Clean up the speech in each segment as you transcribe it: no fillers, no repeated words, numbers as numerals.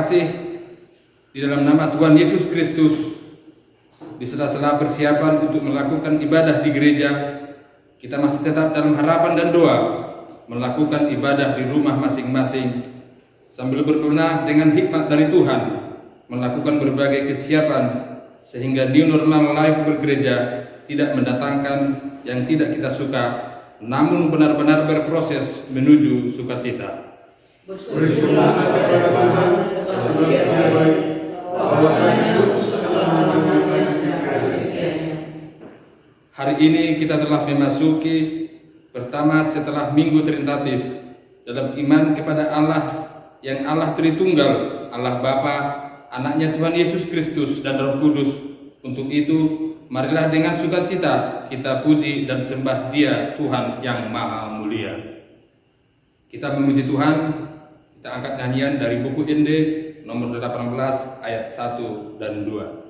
kasih, di dalam nama Tuhan Yesus Kristus, di sela-sela persiapan untuk melakukan ibadah di gereja, kita masih tetap dalam harapan dan doa melakukan ibadah di rumah masing-masing sambil berbenah dengan hikmat dari Tuhan, melakukan berbagai kesiapan sehingga new normal life bergereja tidak mendatangkan yang tidak kita suka, namun benar-benar berproses menuju sukacita. Bersyukurlah kepada Tuhan sebab Dia baik, bahwasanya untuk selama-lamanya kasih setianya. Hari ini kita telah memasuki pertama setelah Minggu Trinitatis dalam iman kepada Allah yang Allah Tritunggal, Allah Bapa, Anaknya Tuhan Yesus Kristus dan Roh Kudus. Untuk itu, marilah dengan sukacita kita puji dan sembah Dia, Tuhan yang Maha Mulia. Kita memuji Tuhan, kita angkat nyanyian dari buku Inde nomor 18 ayat 1 dan 2.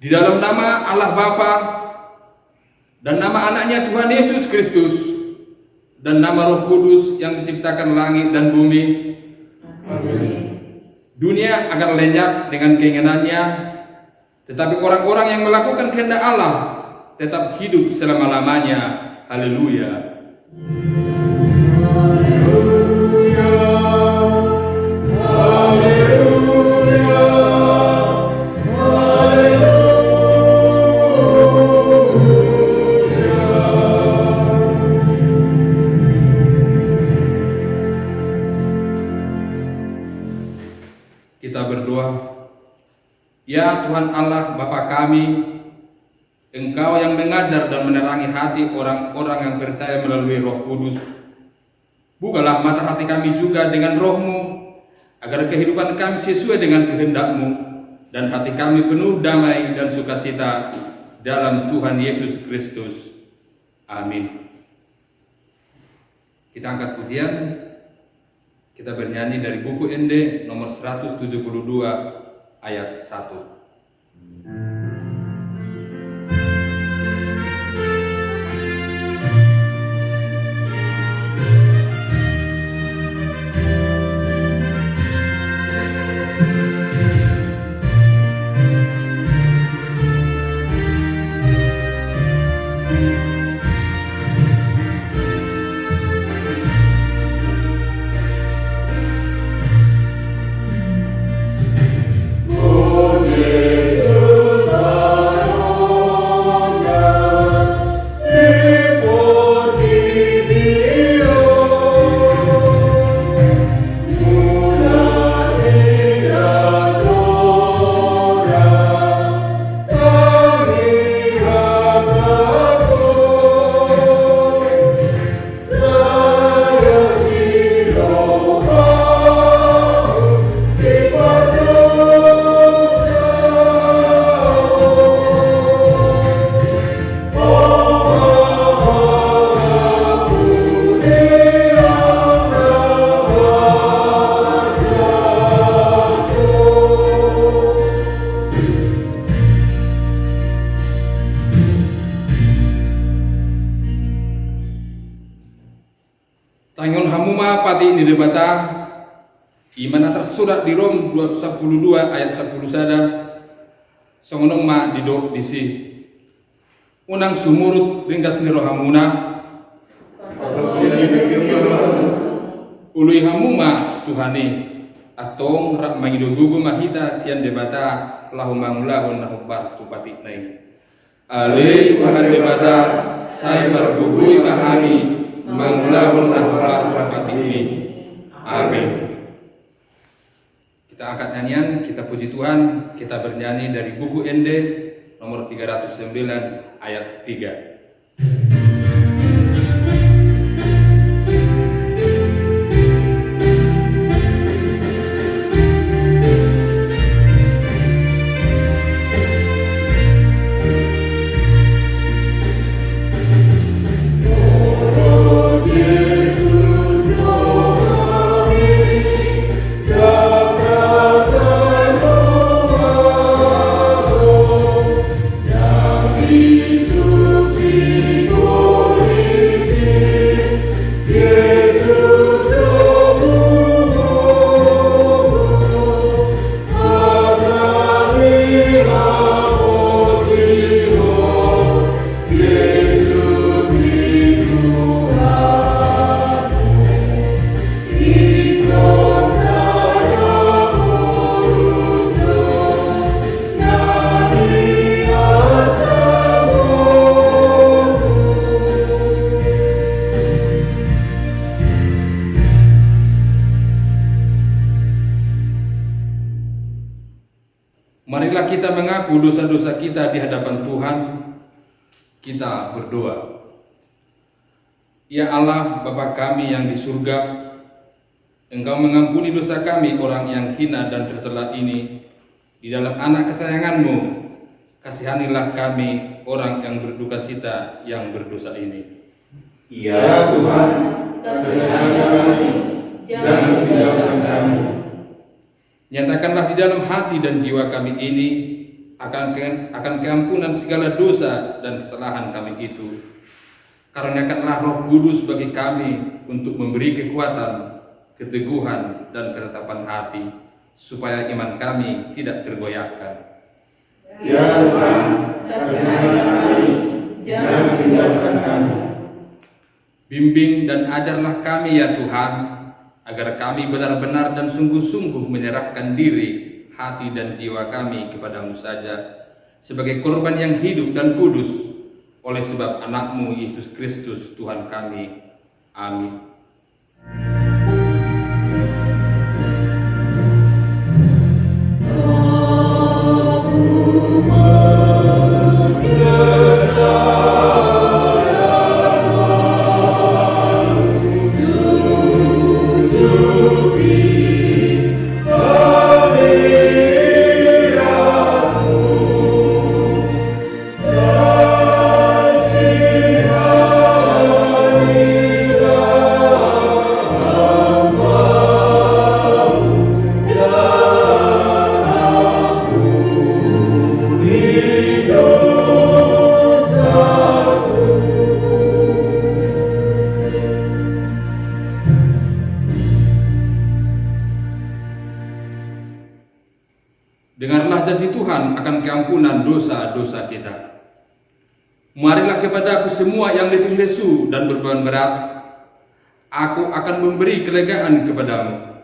Di dalam nama Allah Bapa dan nama Anaknya Tuhan Yesus Kristus dan nama Roh Kudus yang menciptakan langit dan bumi. Amin. Dunia akan lenyap dengan keinginannya, tetapi orang-orang yang melakukan kehendak Allah tetap hidup selama-lamanya. Haleluya. Kita berdoa. Ya Tuhan Allah Bapa kami, Engkau yang mengajar dan menerangi hati orang-orang yang percaya melalui Roh Kudus. Bukalah mata hati kami juga dengan Roh-Mu, agar kehidupan kami sesuai dengan kehendak-Mu, dan hati kami penuh damai dan sukacita dalam Tuhan Yesus Kristus. Amin. Kita angkat pujian. Kita bernyanyi dari buku Ende nomor 172 ayat 1. Oh, Tangon hamuma pati ini debata imana tersurat di Rom 12 ayat 10 sada songonong ma didok disi unang sumurut ringkas niro hamuna ului hamuma Tuhani atong rak mangidugugu mahita sian debata lahumangulahun nahubah tupati nai alei Tuhan debata saya bergugui mahami mangulahun nahubah tupati ini. Amin. Kita angkat nyanyian, kita puji Tuhan, kita bernyanyi dari buku ND nomor 309 ayat 3. Marilah kita mengaku dosa-dosa kita di hadapan Tuhan. Kita berdoa. Ya Allah, Bapa kami yang di surga, Engkau mengampuni dosa kami orang yang hina dan tercela ini. Di dalam anak kesayangan-Mu, kasihanilah kami orang yang berduka cita yang berdosa ini. Ya Tuhan, kasihanilah kami, jangan tinggalkan kami. Nyatakanlah di dalam hati dan jiwa kami ini akan keampunan segala dosa dan kesalahan kami itu. Karuniakanlah Roh Kudus bagi kami untuk memberi kekuatan, keteguhan, dan ketetapan hati, supaya iman kami tidak tergoyahkan. Ya Tuhan, kasihanilah kami, jangan tinggalkan kami. Bimbing dan ajarlah kami ya Tuhan, agar kami benar-benar dan sungguh-sungguh menyerahkan diri, hati dan jiwa kami kepadamu saja, sebagai korban yang hidup dan kudus, oleh sebab anak-Mu Yesus Kristus Tuhan kami. Amin. Dengarlah janji Tuhan akan keampunan dosa-dosa kita. Marilah kepadaku semua yang letih lesu dan beban berat, aku akan memberi kelegaan kepadamu.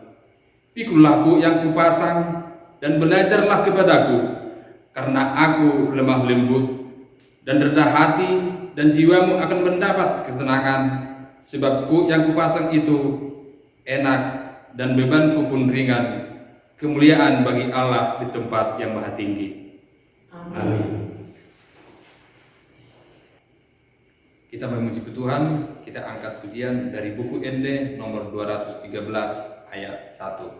Pikulah ku yang kupasang dan belajarlah kepadaku, karena aku lemah lembut dan rendah hati, dan jiwamu akan mendapat ketenangan, sebab ku yang kupasang itu enak dan bebanku pun ringan. Kemuliaan bagi Allah di tempat yang maha tinggi. Amin. Kita memuji Tuhan, kita angkat pujian dari buku ND nomor 213 ayat 1.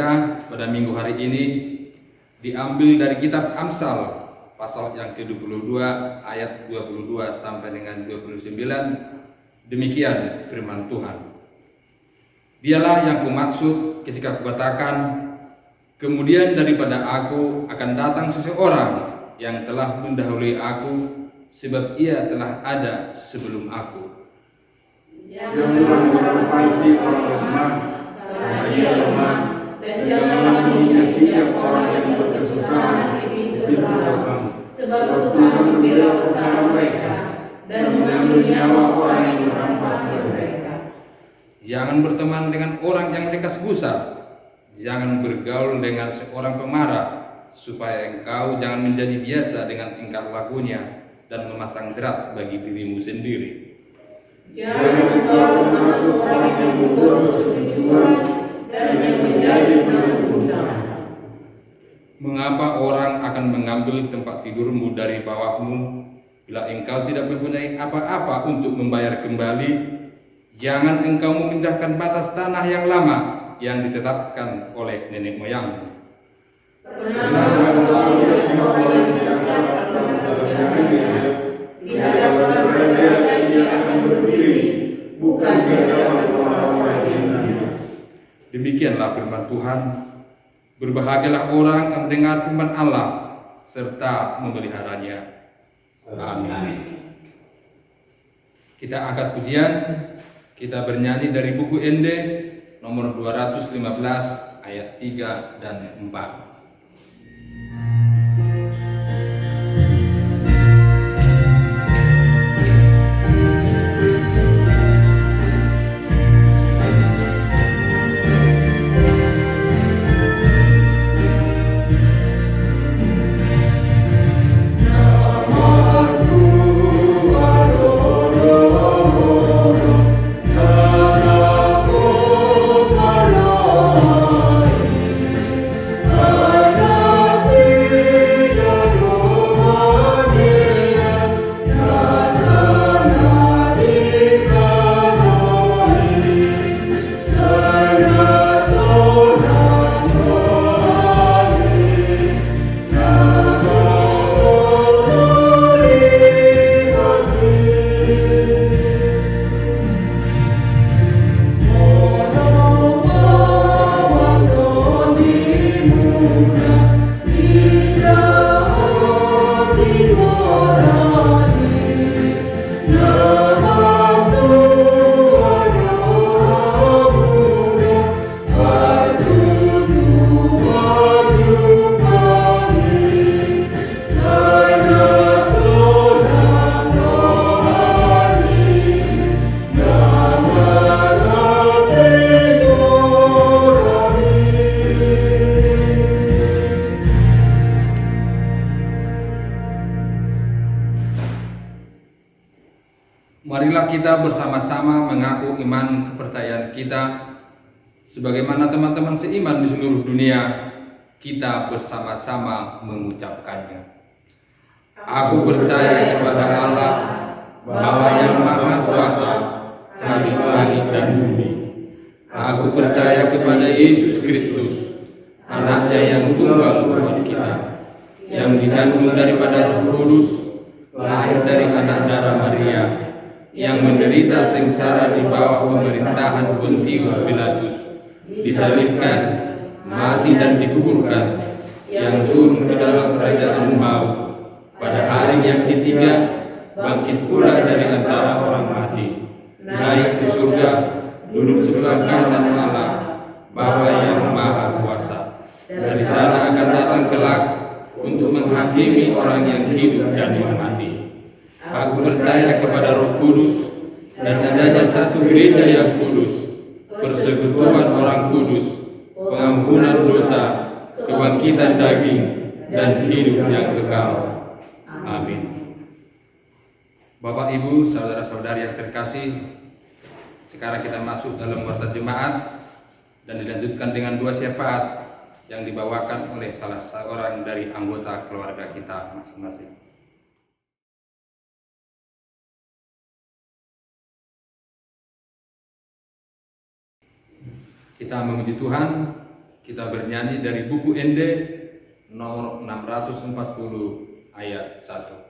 kita pada minggu hari ini diambil dari kitab Amsal pasal yang ke-22 ayat 22 sampai dengan 29. Demikian firman Tuhan. Dialah yang kumaksud ketika kukatakan, kemudian daripada aku akan datang seseorang yang telah mendahului aku, sebab ia telah ada sebelum aku. Janganlah merampasi orang lemah, karena ia lemah, dan janganlah menginjak-injak orang yang berkesusahan di pintu gerbang, sebab Tuhan membela perkara mereka dan mengambil nyawa orang yang merampasi mereka. Jangan berteman dengan orang yang lekas busa, jangan bergaul dengan seorang pemarah, supaya engkau jangan menjadi biasa dengan tingkah lakunya dan memasang jerat bagi dirimu sendiri. Jangan engkau termasuk orang yang membuat persetujuan dan yang menjadi penanggung-tanggung. Mengapa orang akan mengambil tempat tidurmu dari bawahmu, bila engkau tidak mempunyai apa-apa untuk membayar kembali? Jangan engkau memindahkan batas tanah yang lama yang ditetapkan oleh nenek moyangmu. Pernahkah engkau melihat orang yang cakap dalam pekerjaannya? Di hadapan raja ia akan berdiri, bukan di hadapan orang-orang yang hina. Demikianlah firman Tuhan. Berbahagialah orang yang mendengar firman Allah serta memeliharanya. Amin. Kita angkat pujian. Kita bernyanyi dari buku Ende nomor 215 ayat 3 dan 4. Marilah kita bersama-sama mengaku iman kepercayaan kita sebagaimana teman-teman seiman di seluruh dunia. Kita bersama-sama mengucapkannya. Aku percaya kepada Allah, Bapa yang Maha Kuasa, Khalid langit dan bumi. Aku percaya kepada Yesus Kristus, Anaknya yang tunggal Tuhan kita, yang dikandung daripada Roh Kudus, lahir dari anak darah Maria, yang menderita sengsara di bawah pemerintahan Pontius Pilatus, disalibkan, mati dan dikuburkan, yang turun ke dalam kerajaan maut, pada hari yang ketiga bangkit pula dari antara orang mati, naik ke surga, duduk sebelah kanan Allah, Bapa yang Maha Kuasa. Dari sana akan datang kelak untuk menghakimi orang yang hidup dan yang mati. Aku percaya kepada Roh Kudus dan adanya satu gereja yang kudus, persekutuan orang kudus, pengampunan dosa, kebangkitan daging, dan hidup yang kekal. Amin. Bapak, Ibu, saudara-saudari yang terkasih, sekarang kita masuk dalam warta jemaat dan dilanjutkan dengan dua syafaat yang dibawakan oleh salah seorang dari anggota keluarga kita masing-masing. Kita memuji Tuhan, Kita bernyanyi dari buku Ende nomor 640 ayat 1.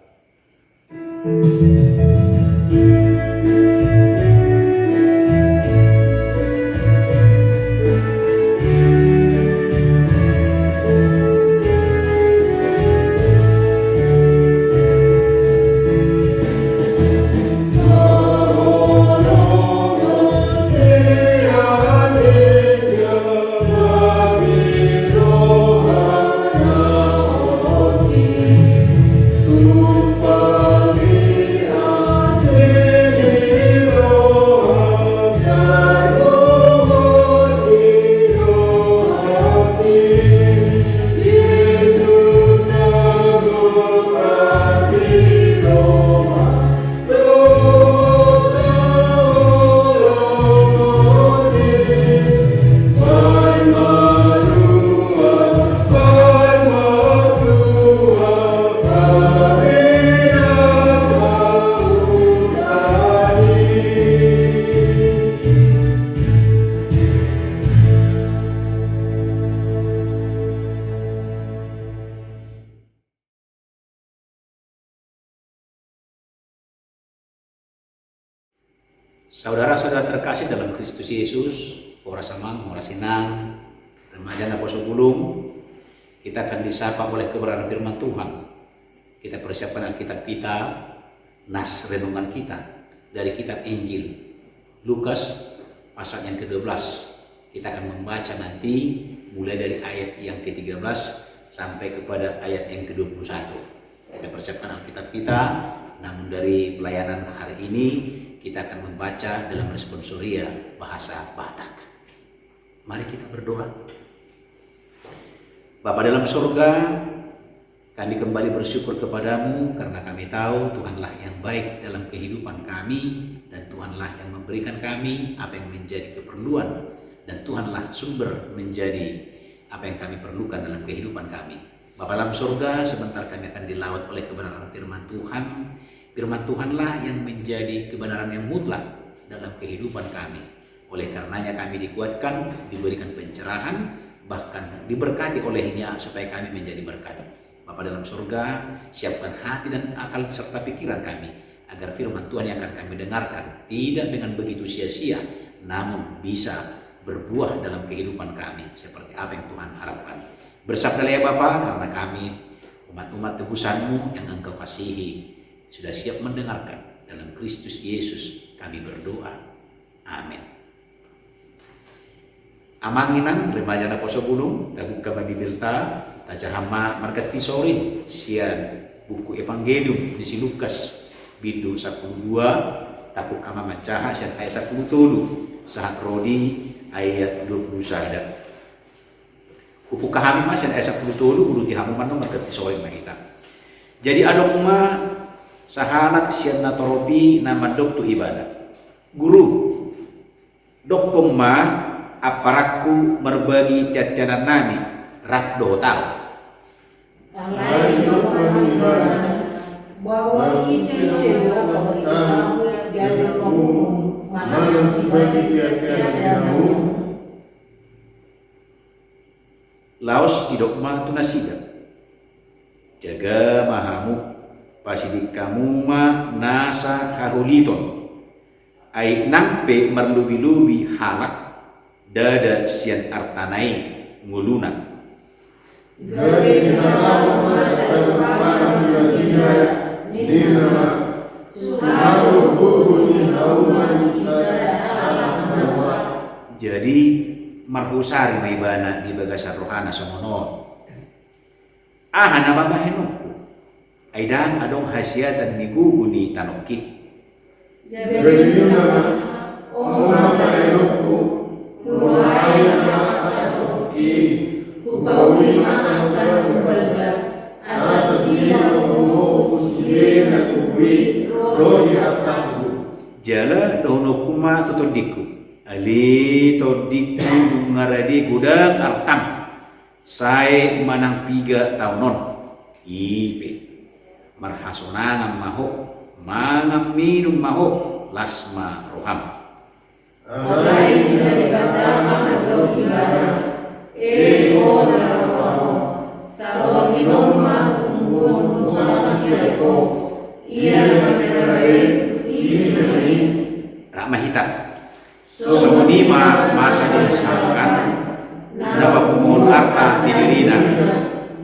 Saudara-saudara terkasih dalam Kristus Yesus, ora samang, ora sinang, remaja na poso bulung, kita akan disapa oleh kebenaran firman Tuhan. Kita persiapkan Alkitab kita, nas renungan kita dari kitab Injil Lukas pasal yang ke-12. Kita akan membaca nanti mulai dari ayat yang ke-13 sampai kepada ayat yang ke-21. Kita persiapkan Alkitab kita, namun dari pelayanan hari ini kita akan membaca dalam responsoria bahasa Batak. Mari kita berdoa. Bapa dalam surga, kami kembali bersyukur kepadamu karena kami tahu Tuhanlah yang baik dalam kehidupan kami, dan Tuhanlah yang memberikan kami apa yang menjadi keperluan, dan Tuhanlah sumber menjadi apa yang kami perlukan dalam kehidupan kami. Bapa dalam surga, sebentar kami akan dilawat oleh kebenaran firman Tuhan. Firman Tuhanlah yang menjadi kebenaran yang mutlak dalam kehidupan kami. Oleh karenanya kami dikuatkan, diberikan pencerahan, bahkan diberkati olehnya supaya kami menjadi berkat. Bapa dalam surga, siapkan hati dan akal serta pikiran kami, agar firman Tuhan yang akan kami dengarkan tidak dengan begitu sia-sia, namun bisa berbuah dalam kehidupan kami seperti apa yang Tuhan harapkan. Bersabdalah ya Bapa, karena kami umat-umat tebusan-Mu yang Engkau kasihi sudah siap mendengarkan. Dalam Kristus Yesus kami berdoa. Amin. Amanginan remaja na poso bulung taguk ka Bibilta tajahama markat tisorin sian buku Evangelium di si Lukas bidu 12 takuk kama macaha sian ayat 10 sahat rodi ayat 20 sada. Buku kahami mas sian ayat 10 ulu dihamuman markat tisorin mahita. Jadi adok ma sahanak sian natoropi nama doktu ibadah. Guru, dokkom ma aparakku merbagi tiat-tianan nami rakdo tahu. Alai dokkom ibadah bahwa kita semua pemberitahu dan umum malam sebagai tiat-tianan umum. Laos idokma tunasida. Jaga mahamu pasidik kamu ma nasa hahuliton ai nampe merlubi-lubi halak dada sian artanai ngulunan dari nama masalah nasinya di nama suharu buhuni hauman kisah alam bahwa. Jadi marhusari maibana di bagasar rohana somono ahana babahenokku aidan adong hasiatan niguguni tanoki. Jadi nama oma bahenokku luhayana asoki kubawi makan kubalga asasina umu usilena kubwi rodi ataku. Jala dono kuma totodiku ali todiku ngaradi gudang artang saya manang 3 tahunon ipe marhasonangan maho mangam minum maho lasma roham Alai dari kata amadok ibadah Rahmahita Somonima masa disampaikan dapat kumun harta di dirina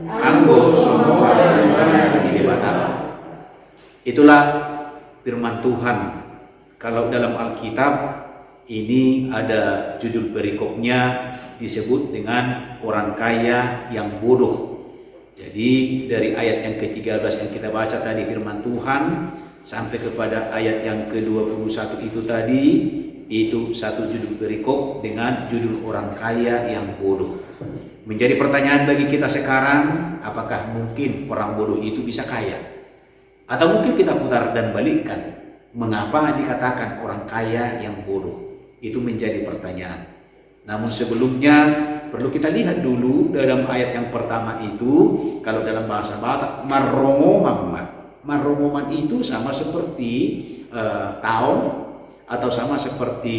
anggo somo di debatan. Itulah firman Tuhan. Kalau dalam Alkitab ini ada judul perikopnya disebut dengan orang kaya yang bodoh. Jadi dari ayat yang ke-13 yang kita baca tadi firman Tuhan sampai kepada ayat yang ke-21 itu tadi, itu satu judul perikop dengan judul orang kaya yang bodoh. Menjadi pertanyaan bagi kita sekarang, apakah mungkin orang bodoh itu bisa kaya? Atau mungkin kita putar dan balikkan, mengapa dikatakan orang kaya yang bodoh? Itu menjadi pertanyaan. Namun sebelumnya perlu kita lihat dulu dalam ayat yang pertama itu, kalau dalam bahasa Batak marromoman. Marromoman itu sama seperti tahun atau sama seperti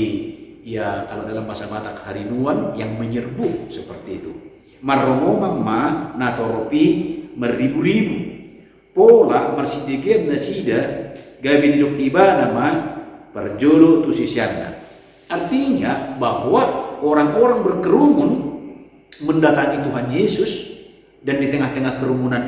ya kalau dalam bahasa Batak harinuan yang menyerbu seperti itu. Marromoman natoropi meribu-ribu. Pola marsidegen nasida gabi hidup tiba nama perjolo tusisiana. Artinya bahwa orang-orang berkerumun mendatangi Tuhan Yesus, dan di tengah-tengah kerumunan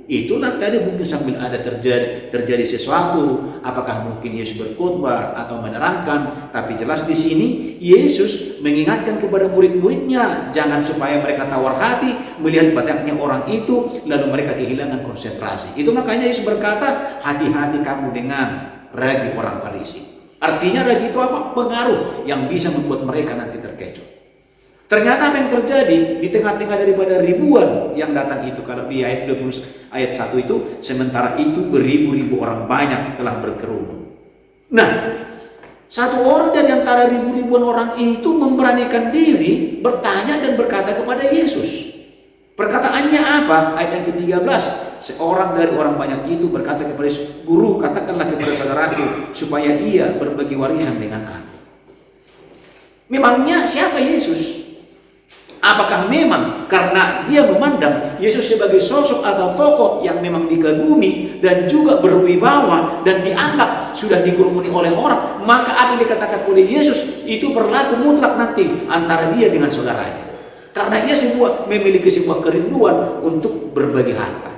itulah tadi mungkin sambil ada terjadi sesuatu, apakah mungkin Yesus berkhotbah atau menerangkan, tapi jelas di sini Yesus mengingatkan kepada murid-muridnya jangan supaya mereka tawar hati melihat banyaknya orang itu lalu mereka kehilangan konsentrasi. Itu makanya Yesus berkata, hati-hati kamu dengan ragi orang Farisi. Artinya ragi itu apa? Pengaruh yang bisa membuat mereka nanti terkecoh. Ternyata apa yang terjadi di tengah-tengah daripada ribuan yang datang itu, kalau di ayat 20 ayat 1 itu, sementara itu beribu-ribu orang banyak telah berkerumun. Nah, satu orang dari antara ribu-ribuan orang itu memberanikan diri bertanya dan berkata kepada Yesus. Perkataannya apa? Ayat yang ke-13, seorang dari orang banyak itu berkata kepada Yesus, Guru, katakanlah kepada saudaraku supaya ia berbagi warisan dengan aku. Memangnya siapa Yesus? Apakah memang karena dia memandang Yesus sebagai sosok atau tokoh yang memang dikagumi dan juga berwibawa dan dianggap sudah dikerumuni oleh orang, maka apa yang dikatakan oleh Yesus itu berlaku mutlak nanti antara dia dengan saudaranya? Karena ia memiliki sebuah kerinduan untuk berbagi harta.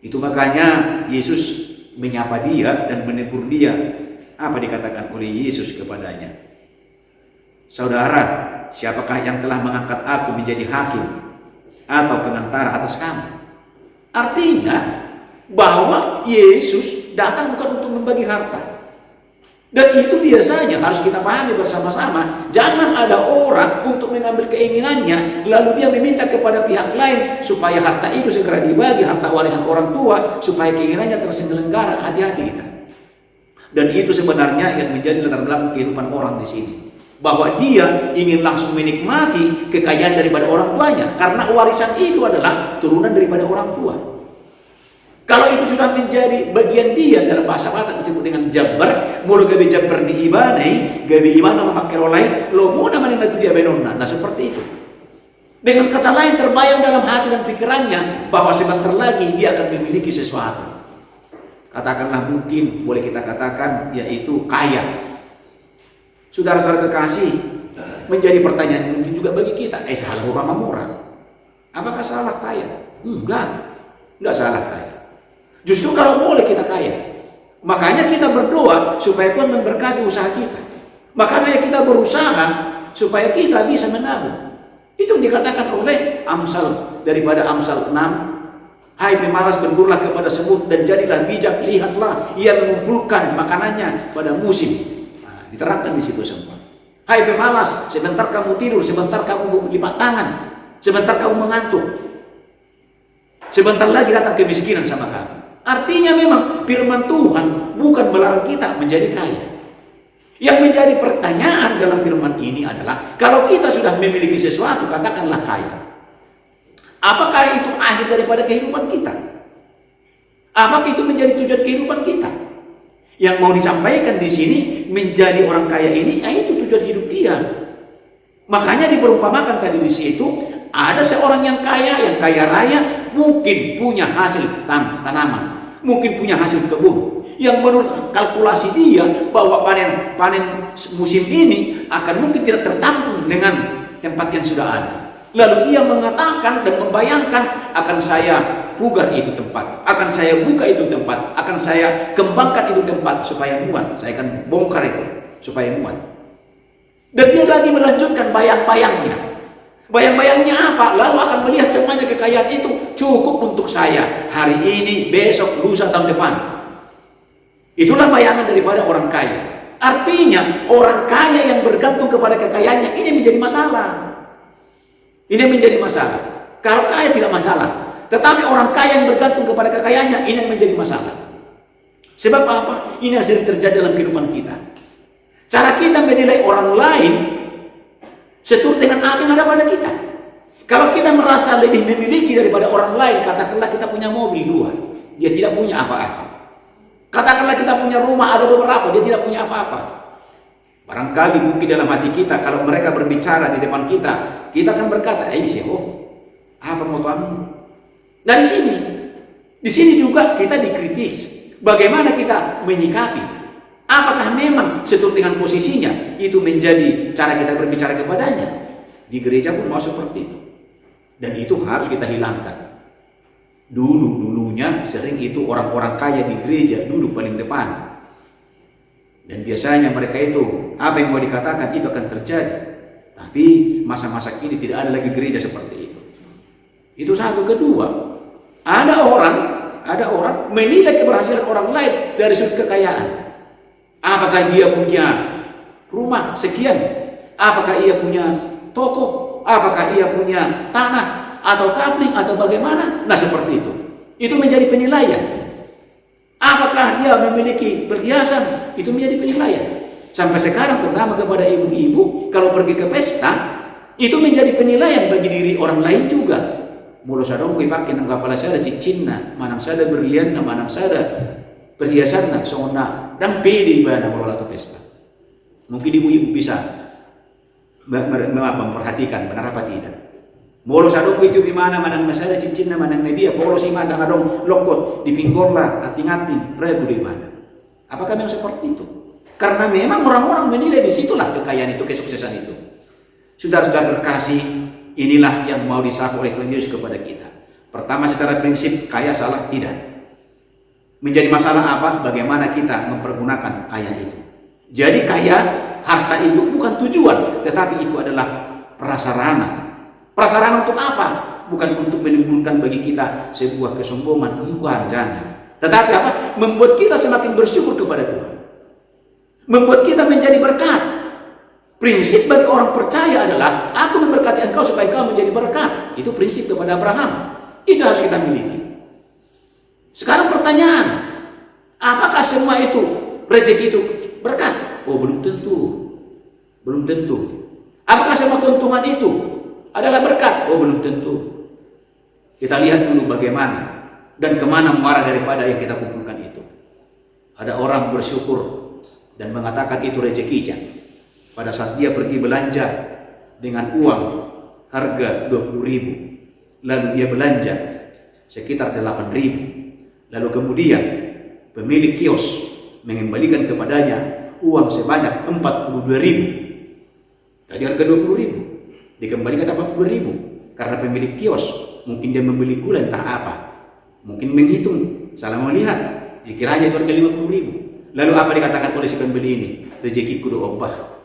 Itu makanya Yesus menyapa dia dan menegur dia. Apa dikatakan oleh Yesus kepadanya? Saudara, siapakah yang telah mengangkat aku menjadi hakim atau pengantara atas kamu? Artinya bahwa Yesus datang bukan untuk membagi harta. Dan itu biasanya harus kita pahami bersama-sama. Jangan ada orang untuk mengambil keinginannya lalu dia meminta kepada pihak lain supaya harta itu segera dibagi, harta warisan orang tua, supaya keinginannya terselenggara. Hati-hati kita. Dan itu sebenarnya yang menjadi latar belakang kehidupan orang di sini. Bahwa dia ingin langsung menikmati kekayaan daripada orang tuanya, karena warisan itu adalah turunan daripada orang tua. Kalau itu sudah menjadi bagian dia, dalam bahasa Batak disebut dengan jabar, mulu gabi jabar di ibanai, gabi ibana memakai rolai, lo mau namanya itu dia benona. Nah seperti itu. Dengan kata lain terbayang dalam hati dan pikirannya bahwa sebentar lagi dia akan memiliki sesuatu. Katakanlah mungkin boleh kita katakan yaitu kaya. Saudara-saudara kekasih, menjadi pertanyaan mungkin juga bagi kita. Salah orang. Apakah salah kaya? Enggak salah kaya. Justru kalau boleh kita kaya, makanya kita berdoa supaya Tuhan memberkati usaha kita. Makanya kita berusaha supaya kita bisa menabung. Itu yang dikatakan oleh Amsal, daripada Amsal 6. Hai pemalas, bergurlah kepada semut dan jadilah bijak, lihatlah ia mengumpulkan makanannya pada musim. Nah, diterangkan di situ semua. Hai pemalas, sebentar kamu tidur, sebentar kamu lipat tangan, sebentar kamu mengantuk, sebentar lagi datang kemiskinan sama kamu. Artinya memang firman Tuhan bukan melarang kita menjadi kaya. Yang menjadi pertanyaan dalam firman ini adalah, kalau kita sudah memiliki sesuatu, katakanlah kaya, apakah itu akhir daripada kehidupan kita? Apakah itu menjadi tujuan kehidupan kita? Yang mau disampaikan di sini, menjadi orang kaya ini, itu tujuan hidup dia. Makanya diperumpamakan tadi di situ, ada seorang yang kaya raya, mungkin punya hasil tanaman, mungkin punya hasil kebun, yang menurut kalkulasi dia bahwa panen musim ini akan mungkin tidak tertampung dengan tempat yang sudah ada. Lalu ia mengatakan dan membayangkan, akan saya pugar itu tempat, akan saya buka itu tempat, akan saya kembangkan itu tempat supaya muat, saya akan bongkar itu supaya muat. Dan dia lagi melanjutkan bayang-bayangnya. Bayang-bayangnya apa? Lalu akan melihat semuanya kekayaan itu cukup untuk saya hari ini, besok, lusa, tahun depan. Itulah bayangan daripada orang kaya. Artinya orang kaya yang bergantung kepada kekayaannya ini menjadi masalah. Ini menjadi masalah. Kalau kaya tidak masalah, tetapi orang kaya yang bergantung kepada kekayaannya ini yang menjadi masalah. Sebab apa? Ini yang sering terjadi dalam kehidupan kita. Cara kita menilai orang lain seturut dengan apa yang ada pada kita. Kalau kita merasa lebih memiliki daripada orang lain, katakanlah kita punya mobil 2, dia tidak punya apa-apa. Katakanlah kita punya rumah ada beberapa, dia tidak punya apa-apa. Barangkali mungkin dalam hati kita, kalau mereka berbicara di depan kita, kita akan berkata, apa mau kamu? Nah di sini juga kita dikritik. Bagaimana kita menyikapi? Apakah memang seturut dengan posisinya itu menjadi cara kita berbicara kepadanya? Di gereja pun mau seperti itu. Dan itu harus kita hilangkan. Dulunya sering itu orang-orang kaya di gereja duduk paling depan. Dan biasanya mereka itu apa yang mau dikatakan itu akan terjadi. Tapi masa-masa kini tidak ada lagi gereja seperti itu. Itu satu. Kedua, ada orang menilai keberhasilan orang lain dari sudut kekayaan. Apakah dia punya rumah sekian? Apakah ia punya toko? Apakah ia punya tanah atau kapling atau bagaimana? Nah seperti itu. Itu menjadi penilaian. Apakah dia memiliki perhiasan? Itu menjadi penilaian. Sampai sekarang terutama kepada ibu-ibu, kalau pergi ke pesta, itu menjadi penilaian bagi diri orang lain juga. Mulu sadong pakai nang kepala saya cincin, manang saya berlian, manang saya perhiasan nak sona dan pilih bana mengelola pesta. Mungkin ibu-ibu bisa memperhatikan benar apa tidak. Bolos adong itu di mana manang masada cincin manang media bolos si mandang adong lokot di pinggul lah ating-ating rebu di mana. Apakah memang seperti itu? Karena memang orang-orang menilai di situlah kekayaan itu, kesuksesan itu. Saudara-saudara terkasih, inilah yang mau disapu oleh Tuhan Yesus kepada kita. Pertama, secara prinsip kaya salah tidak. Menjadi masalah apa? Bagaimana kita mempergunakan kaya itu. Jadi kaya, harta itu bukan tujuan, tetapi itu adalah prasarana. Prasarana untuk apa? Bukan untuk menimbulkan bagi kita sebuah kesombongan, bukan, jangan. Tetapi apa? Membuat kita semakin bersyukur kepada Tuhan. Membuat kita menjadi berkat. Prinsip bagi orang percaya adalah, aku memberkati engkau supaya kau menjadi berkat. Itu prinsip kepada Abraham. Itu harus kita miliki. Sekarang pertanyaan, apakah semua itu rezeki itu berkat? Oh, belum tentu. Belum tentu. Apakah semua keuntungan itu adalah berkat? Oh, belum tentu. Kita lihat dulu bagaimana dan kemana muara daripada yang kita kumpulkan itu. Ada orang bersyukur dan mengatakan itu rezekinya. Pada saat dia pergi belanja dengan uang harga 20.000, lalu dia belanja sekitar 8.000. Lalu kemudian pemilik kios mengembalikan kepadanya uang sebanyak 42.000. Tadi harga 20.000, dikembalikan 40.000 karena pemilik kios mungkin dia membeli gula entah apa, mungkin menghitung salah melihat, dikiranya itu harga 50.000. Lalu apa dikatakan oleh si pembeli ini? Rezekiku do obah.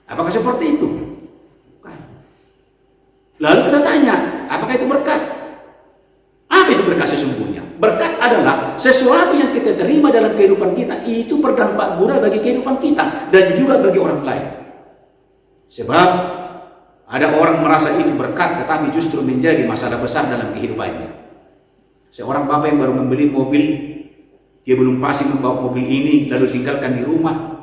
Apakah seperti itu? Bukan. Lalu kita tanya, apakah itu berkat? Apa itu berkat sesungguhnya? Berkat adalah sesuatu yang kita terima dalam kehidupan kita, itu berdampak guna bagi kehidupan kita dan juga bagi orang lain. Sebab ada orang merasa itu berkat tetapi justru menjadi masalah besar dalam kehidupannya. Seorang bapak yang baru membeli mobil, dia belum pasti membawa mobil ini lalu tinggalkan di rumah.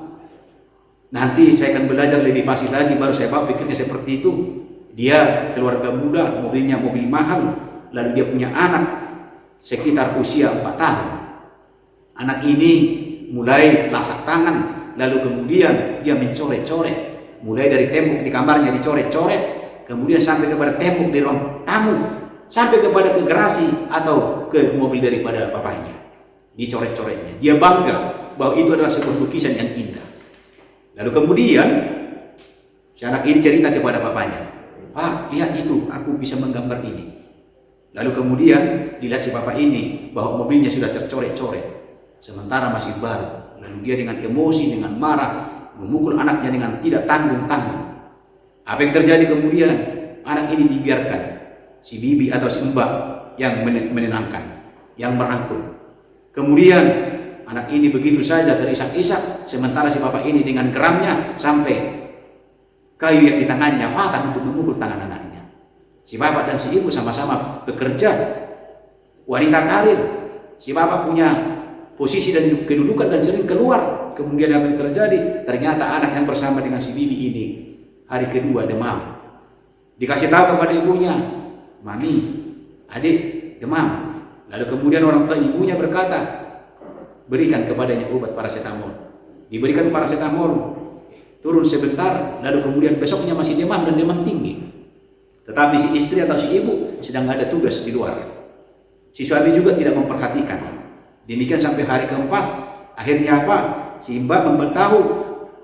Nanti saya akan belajar lebih pasti lagi baru saya bawa, pikirnya seperti itu. Dia keluarga muda, mobilnya mobil mahal, lalu dia punya anak sekitar usia 4 tahun. Anak ini mulai lasak tangan, lalu kemudian dia mencoret-coret, mulai dari tembok di kamarnya dicoret-coret, kemudian sampai kepada tembok di ruang tamu, sampai kepada ke garasi atau ke mobil daripada papanya, dicoret-coretnya. Dia bangga bahwa itu adalah sebuah lukisan yang indah. Lalu kemudian si anak ini cerita kepada papanya, "Pak, lihat itu, aku bisa menggambar ini." Lalu kemudian dilihat si bapak ini bahwa mobilnya sudah tercoret-coret, sementara masih baru. Lalu dia dengan emosi, dengan marah, memukul anaknya dengan tidak tanggung-tanggung. Apa yang terjadi kemudian? Anak ini dibiarkan si bibi atau si mbak yang menenangkan, yang merangkul. Kemudian anak ini begitu saja terisak-isak, sementara si bapak ini dengan geramnya sampai kayu yang di tangannya patah untuk memukul tangan anaknya. Si bapak dan si ibu sama-sama bekerja, wanita karir. Si bapak punya posisi dan kedudukan dan sering keluar. Kemudian apa yang terjadi? Ternyata anak yang bersama dengan si bibi ini hari kedua demam. Dikasih tahu kepada ibunya, "Mami, adik demam." Lalu kemudian orang tua ibunya berkata, "Berikan kepadanya obat paracetamol." Diberikan paracetamol, turun sebentar, lalu kemudian besoknya masih demam dan demam tinggi. Tetapi si istri atau si ibu sedang ada tugas di luar. Si suami juga tidak memperhatikan. Demikian sampai hari keempat. Akhirnya apa? Si mbak memberitahu,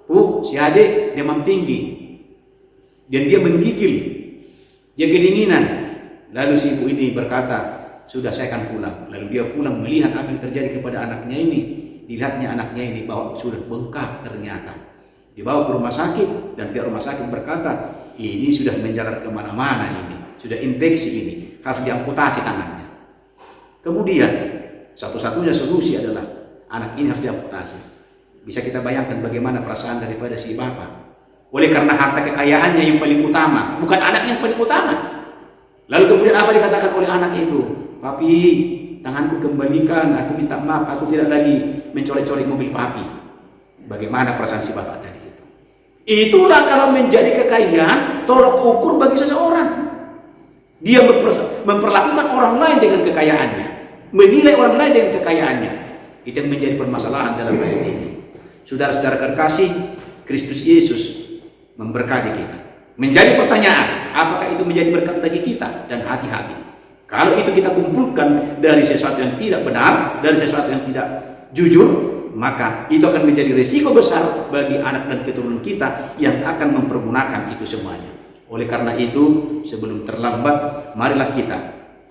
"Bu, si adik demam tinggi." Dan dia menggigil, dia kedinginan. Lalu si ibu ini berkata, "Sudah, saya akan pulang." Lalu dia pulang melihat apa yang terjadi kepada anaknya ini. Dilihatnya anaknya ini bahwa sudah bengkak ternyata. Dibawa ke rumah sakit dan pihak rumah sakit berkata, "Ini sudah menjalar kemana-mana ini, sudah infeksi ini, harus diamputasi tangannya." Kemudian satu-satunya solusi adalah anak ini harus diamputasi. Bisa kita bayangkan bagaimana perasaan daripada si bapak. Oleh karena harta kekayaannya yang paling utama, bukan anak yang paling utama. Lalu kemudian apa dikatakan oleh anak itu? "Papi, tanganku kembalikan, aku minta maaf, aku tidak lagi mencoret-coret mobil papi." Bagaimana perasaan si bapak tadi itu? Itulah kalau menjadi kekayaan tolok ukur bagi seseorang. Dia memperlakukan orang lain dengan kekayaannya, menilai orang lain dengan kekayaannya. Itu yang menjadi permasalahan dalam ayat ini. Saudara-saudara terkasih, Kristus Yesus memberkati kita. Menjadi pertanyaan, apakah itu menjadi berkat bagi kita? Dan hati-hati, kalau itu kita kumpulkan dari sesuatu yang tidak benar, dari sesuatu yang tidak jujur, maka itu akan menjadi risiko besar bagi anak dan keturunan kita yang akan mempergunakan itu semuanya. Oleh karena itu, sebelum terlambat, marilah kita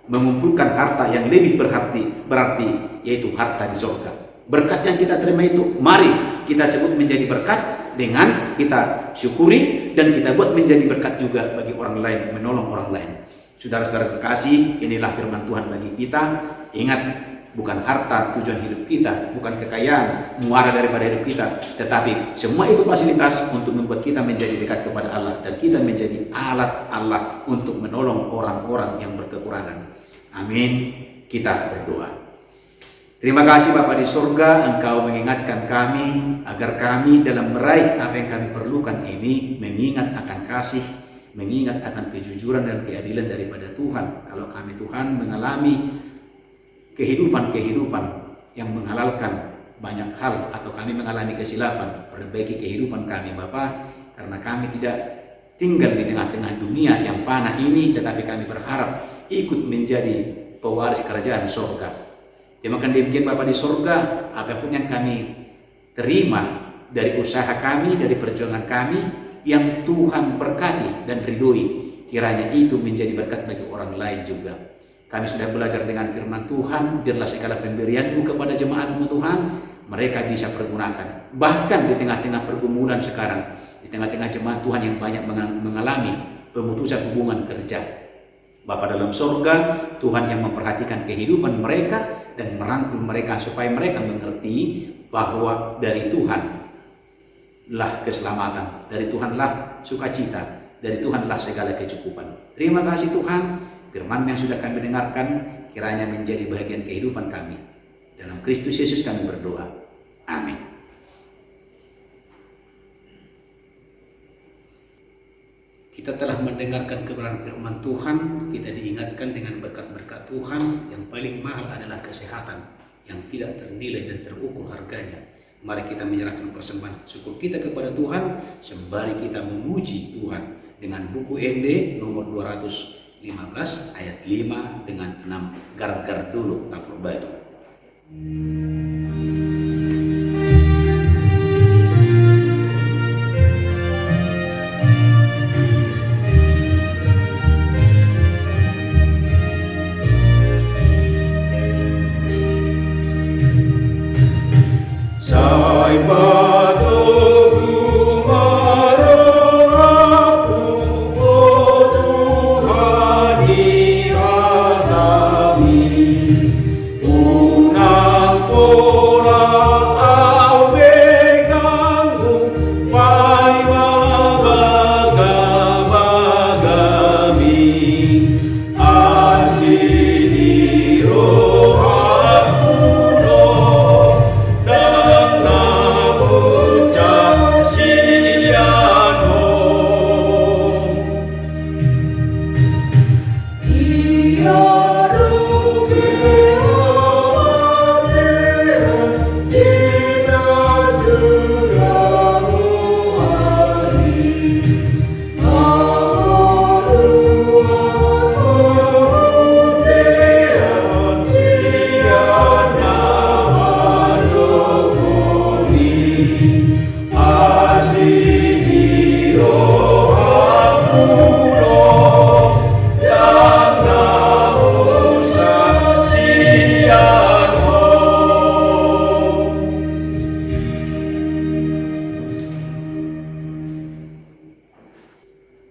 mengumpulkan harta yang lebih berarti, yaitu harta di surga. Berkat yang kita terima itu, mari kita sebut menjadi berkat dengan kita syukuri dan kita buat menjadi berkat juga bagi orang lain, menolong orang lain. Saudara-saudara terkasih, inilah firman Tuhan bagi kita. Ingat, bukan harta tujuan hidup kita, bukan kekayaan muara daripada hidup kita, tetapi semua itu fasilitas untuk membuat kita menjadi dekat kepada Allah dan kita menjadi alat Allah untuk menolong orang-orang yang berkekurangan. Amin. Kita berdoa. Terima kasih Bapa di surga, Engkau mengingatkan kami agar kami dalam meraih apa yang kami perlukan ini mengingat akan kasih, mengingat akan kejujuran dan keadilan daripada Tuhan. Kalau kami Tuhan mengalami kehidupan yang menghalalkan banyak hal atau kami mengalami kesilapan, perbaiki kehidupan kami Bapa, karena kami tidak tinggal di tengah-tengah dunia yang fana ini, tetapi kami berharap ikut menjadi pewaris kerajaan surga. Demikian demikian Bapa di surga, apapun yang kami terima dari usaha kami, dari perjuangan kami yang Tuhan berkati dan ridhoi, kiranya itu menjadi berkat bagi orang lain juga. Kami sudah belajar dengan firman Tuhan, biarlah segala pemberian-Mu kepada jemaat-Mu Tuhan, mereka bisa pergunakan. Bahkan di tengah-tengah pergumulan sekarang, di tengah-tengah jemaat Tuhan yang banyak mengalami pemutusan hubungan kerja, Bapa dalam surga, Tuhan yang memperhatikan kehidupan mereka dan merangkul mereka supaya mereka mengerti bahwa dari Tuhanlah keselamatan, dari Tuhanlah sukacita, dari Tuhanlah segala kecukupan. Terima kasih Tuhan, firman yang sudah kami dengarkan kiranya menjadi bagian kehidupan kami. Dalam Kristus Yesus kami berdoa. Amin. Kita telah mendengarkan kebenaran firman Tuhan, kita diingatkan dengan berkat-berkat Tuhan. Yang paling mahal adalah kesehatan yang tidak ternilai dan terukur harganya. Mari kita menyerahkan persembahan syukur kita kepada Tuhan sembari kita memuji Tuhan dengan buku ND nomor 215 ayat 5 dengan 6. Gar-gar dulu tak berbatu.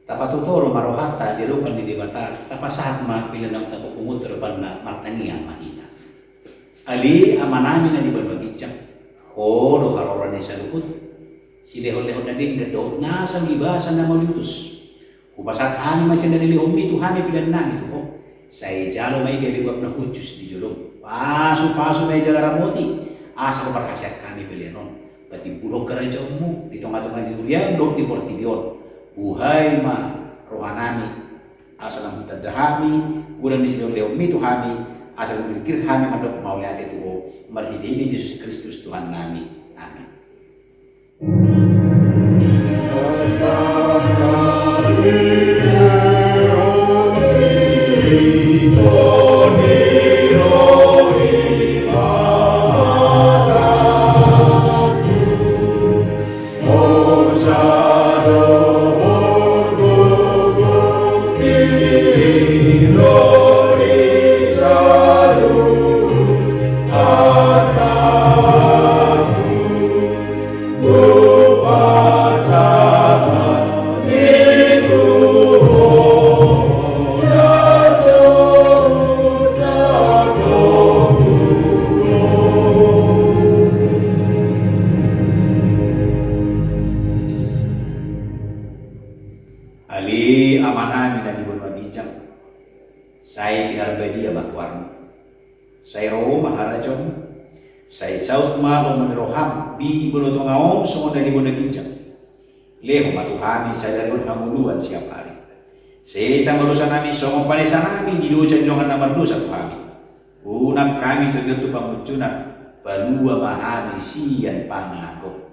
Tapatutoro marohata dirukan di debata tapasahat ma pilanang tapupungut terbanna martania mahina. Ali amanami na di banwagitjang. Horo haroran ni salukut. Si lehon-lehon na din na do nasa libasan na malutus. Kupasat ani masih na nilihom itu hani pilan nami ko. Say jalo may galiwag na hujus di julong. Paso-paso may jalaramoti. Asa ko parkasyat kami pilanon. Pati bulog karajang mo. Dito nga tungan di Uriang do di Portibion. Buhay ma rohanami asal ang tadahami gudang di sini leomi Tuhami asal memikir kami mandok mau lihat itu marhidi Yesus Kristus Tuhan nami. Amin. Ali amanami na dibon mabijang. Say pinarbedi abakwarno. Say roho maharajon. Say saut ma o maniroham bi bonotongaon sungon na dibon nabijang. Leho matuhami sa dalon hamuluan siap hari. Say sa malusan namin sungon panesa namin dilusan jongan na marlusa tuhami. Unang kami tugyot pangutunan palua mahami siyan pangako.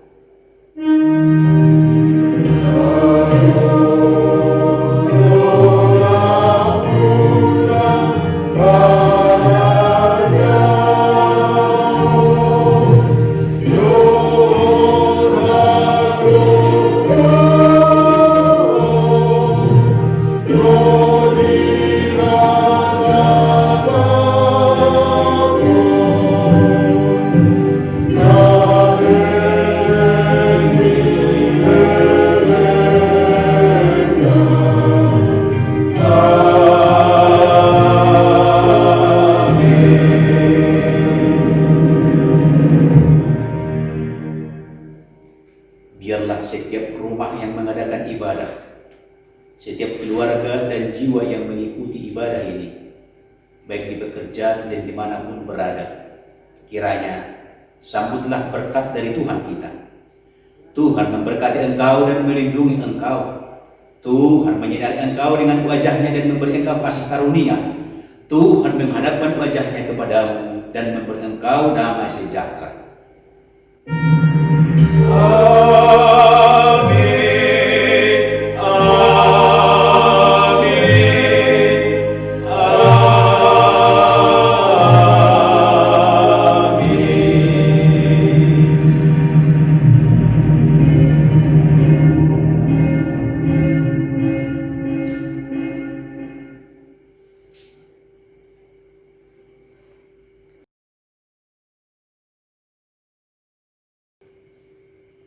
Biarlah setiap rumah yang mengadakan ibadah, setiap keluarga dan jiwa yang mengikuti ibadah ini, baik di pekerjaan dan dimanapun berada, kiranya sambutlah berkat dari Tuhan kita. Tuhan memberkati engkau dan melindungi engkau. Tuhan menyinari engkau dengan wajahnya dan memberi engkau kasih karunia. Tuhan menghadapkan wajahnya kepadamu dan memberi engkau damai sejahtera.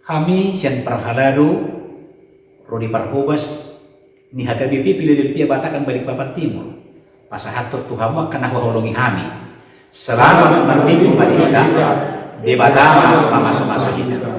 Kami sian perhalado Rodi Parhobas ni HKBP Philadelphia Batakan Balikpapan Timur. Pasahatot Tuhamu akan holongi kami. Selamat berminggu pada kita. Debatama mama-mama kita.